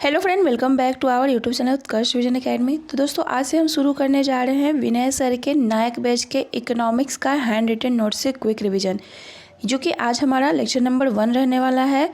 Hello friend, welcome back to our YouTube channel Utkarsh vision academy. तो दोस्तों, आज से हम शुरू करने जा रहे हैं विनय सर के नायक बैच के इकोनॉमिक्स का हैंड रिटन नोट से क्विक रिवीजन, जो कि आज हमारा लेक्चर नंबर 1 रहने वाला है।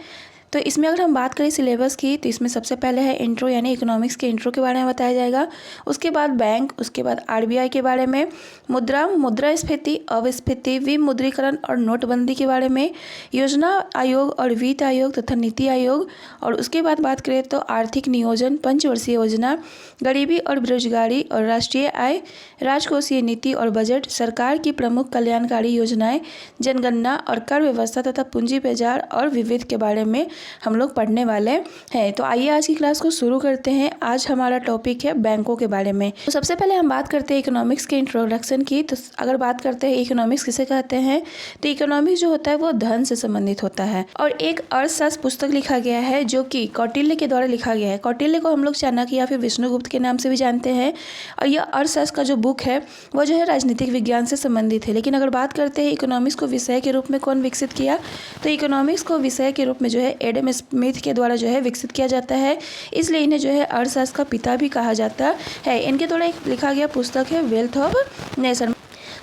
तो इसमें अगर हम बात करें सिलेबस की, तो इसमें सबसे पहले है इंट्रो, यानी इकोनॉमिक्स के इंट्रो के बारे में बताया जाएगा। उसके बाद बैंक, उसके बाद आरबीआई के बारे में, मुद्रास्फीति, अविस्फीति, विमुद्रीकरण और नोटबंदी के बारे में, योजना आयोग और वित्त आयोग तथा नीति आयोग। और उसके बाद बात करें तो आर्थिक नियोजन, पंचवर्षीय योजना, गरीबी और बेरोजगारी और राष्ट्रीय आय, राजकोषीय नीति और बजट, सरकार की प्रमुख कल्याणकारी योजनाएं, जनगणना और कर व्यवस्था तथा पूंजी बाजार और विविध के बारे में हम लोग पढ़ने वाले हैं। तो आइए आज की क्लास को शुरू करते हैं। आज हमारा टॉपिक है बैंकों के बारे में। तो सबसे पहले हम बात करते हैं इकोनॉमिक्स के इंट्रोडक्शन की। तो अगर बात करते हैं इकोनॉमिक्स किसे कहते हैं, तो इकोनॉमिक्स जो होता है वो धन से संबंधित होता है। और एक अर्थशास्त्र पुस्तक लिखा गया है जो कि कौटिल्य के द्वारा लिखा गया है। कौटिल्य को हम लोग चाणक्य या फिर विष्णुगुप्त के नाम से भी जानते हैं। और यह अर्थशास्त्र का जो बुक है वो जो है राजनीतिक विज्ञान से संबंधित है। लेकिन अगर बात करते हैं इकोनॉमिक्स को विषय के रूप में कौन विकसित किया, तो इकोनॉमिक्स को विषय के रूप में जो है एडम स्मिथ के द्वारा जो है विकसित किया जाता है। इसलिए इन्हें जो है अर्थशास्त्र का पिता भी कहा जाता है। इनके द्वारा एक लिखा गया पुस्तक है वेल्थ ऑफ नेशन।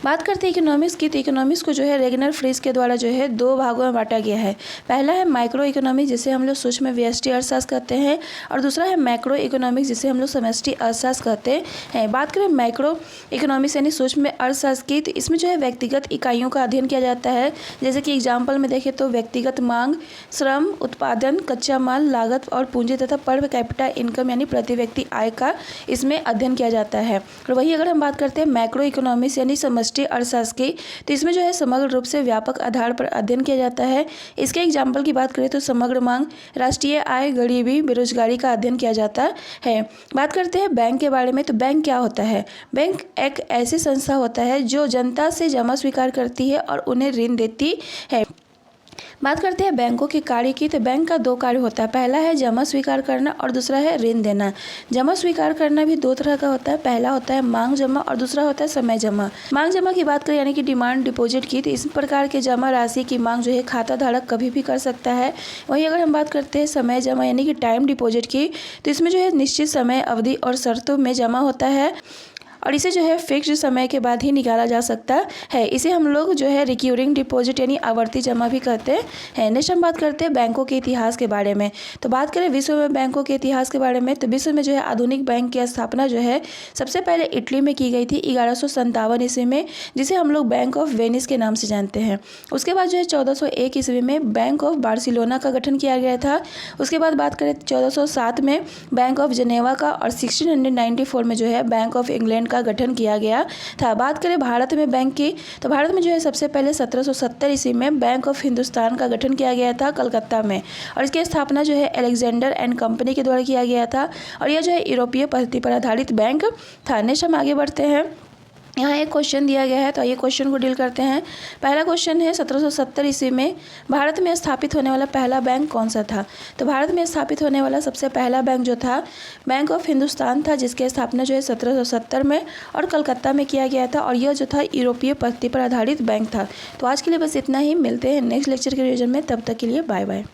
बात करते हैं इकोनॉमिक्स की, तो इकोनॉमिक्स को जो है रेगनर फ्रीज के द्वारा जो है 2 भागों में बांटा गया है। पहला है माइक्रो इकोनॉमिक्स, जिसे हम लोग सूक्ष्म व्यष्टि अर्थशास्त्र कहते हैं, और दूसरा है मैक्रो इकोनॉमिक्स, जिसे हम लोग समष्टि अर्थशास्त्र कहते हैं। बात करें मैक्रो इकोनॉमिक्स यानी सूक्ष्म अर्थशास्त्र की, तो इसमें जो है व्यक्तिगत इकाइयों का अध्ययन किया जाता है। जैसे कि एग्जाम्पल में देखें तो व्यक्तिगत मांग, श्रम, उत्पादन, कच्चा माल, लागत और पूंजी तथा पर कैपिटा इनकम यानी प्रति व्यक्ति आय का इसमें अध्ययन किया जाता है। और वही अगर हम बात करते हैं मैक्रो इकोनॉमिक्स यानी अर्थशास्त्र की, तो इसमें जो है समग्र रूप से व्यापक आधार पर अध्ययन किया जाता है। इसके एग्जाम्पल की बात करें तो समग्र मांग, राष्ट्रीय आय, गरीबी, बेरोजगारी का अध्ययन किया जाता है। बात करते हैं बैंक के बारे में, तो बैंक क्या होता है। बैंक एक ऐसी संस्था होता है जो जनता से जमा स्वीकार करती है और उन्हें ऋण देती है। बात करते हैं बैंकों के कार्य की, तो बैंक का 2 कार्य होता है। पहला है जमा स्वीकार करना और दूसरा है ऋण देना। जमा स्वीकार करना भी 2 तरह का होता है। पहला होता है मांग जमा और दूसरा होता है समय जमा। मांग जमा की बात करें यानी कि डिमांड डिपॉजिट की, तो इस प्रकार के जमा राशि की मांग जो है खाता धारक कभी भी कर सकता है। वहीं अगर हम बात करते हैं समय जमा यानी कि टाइम डिपॉजिट की, तो इसमें जो है निश्चित समय अवधि और शर्तों में जमा होता है और इसे जो है फिक्स्ड समय के बाद ही निकाला जा सकता है। इसे हम लोग जो है रिक्यूरिंग डिपॉजिट यानी आवर्ती जमा भी कहते हैं। नेक्स्ट हम बात करते हैं बैंकों के इतिहास के बारे में। तो बात करें विश्व में बैंकों के इतिहास के बारे में, तो विश्व में जो है आधुनिक बैंक की स्थापना जो है सबसे पहले इटली में की गई थी 1157 ईस्वी में, जिसे हम लोग बैंक ऑफ वेनिस के नाम से जानते हैं। उसके बाद जो है 1401 ईस्वी में बैंक ऑफ बार्सिलोना का गठन किया गया था। उसके बाद बात करें 1407 में बैंक ऑफ जनेवा का, और 1694 में जो है बैंक ऑफ इंग्लैंड का गठन किया गया था। बात करें भारत में बैंक की, तो भारत में जो है सबसे पहले 1770 ईस्वी में बैंक ऑफ हिंदुस्तान का गठन किया गया था कलकत्ता में, और इसकी स्थापना जो है अलेक्जेंडर एंड कंपनी के द्वारा किया गया था। और यह जो है यूरोपीय पद्धति पर आधारित बैंक था। नेक्स्ट हम आगे बढ़ते हैं। यहाँ एक क्वेश्चन दिया गया है, तो ये क्वेश्चन को डील करते हैं। पहला क्वेश्चन है 1770 ईस्वी में भारत में स्थापित होने वाला पहला बैंक कौन सा था। तो भारत में स्थापित होने वाला सबसे पहला बैंक जो था बैंक ऑफ हिंदुस्तान था, जिसकी स्थापना जो है 1770 में और कलकत्ता में किया गया था। और यह जो था यूरोपीय पद्धति पर आधारित बैंक था। तो आज के लिए बस इतना ही। मिलते हैं नेक्स्ट लेक्चर के रिवीजन में। तब तक के लिए बाय बाय।